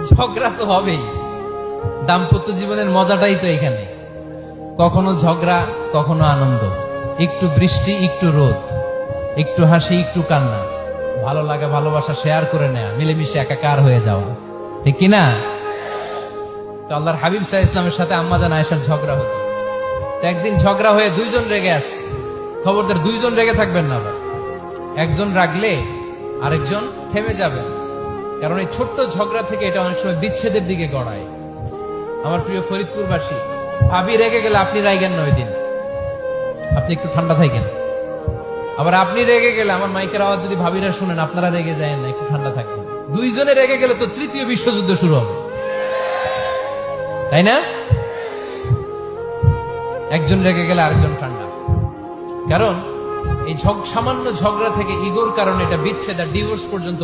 ঝগড়া তো হবেই, দাম্পত্য জীবনের মজাটাই তো এখানে। কখনো ঝগড়া, কখনো আনন্দ, একটু বৃষ্টি, একটু রোদ, একটু হাসি, একটু কান্না, ভালো লাগা ভালোবাসা শেয়ার করে নেয়া, মিলেমিশে একাকার হয়ে যাওয়া, ঠিক কিনা? তো আল্লাহর হাবিব সাল্লাল্লাহু আলাইহি ওয়াসাল্লামের সাথে আম্মা জান আয়েশার ঝগড়া হতো। তো একদিন ঝগড়া হয়ে দুইজন রেগে আসছে। খবরদার দুইজন রেগে থাকবেন না, একজন রাগলে আরেকজন থেমে যাবেন, কারণ এই ছোট্ট ঝগড়া থেকে এটা অনেক সময় বিচ্ছেদের দিকে গড়ায়। আমার প্রিয় ফরিদপুরবাসী, ভাবি রেগে গেলে আপনি রাইগেন না, ওই দিন আপনি একটু ঠান্ডা থাকেন। আবার আপনি রেগে গেলে, আমার মাইকের আওয়াজ যদি ভাবিরা শুনেন, আপনারা রেগে যায় না, একটু ঠান্ডা থাকবেন। দুইজনে রেগে গেলে তো তৃতীয় বিশ্বযুদ্ধ শুরু হবে, তাই না? একজন রেগে গেলে আরেকজন ঠান্ডা, কারণ এই সামান্য ঝগড়া থেকে ইগোর কারণে এটা বিচ্ছেদ আর ডিভোর্স পর্যন্ত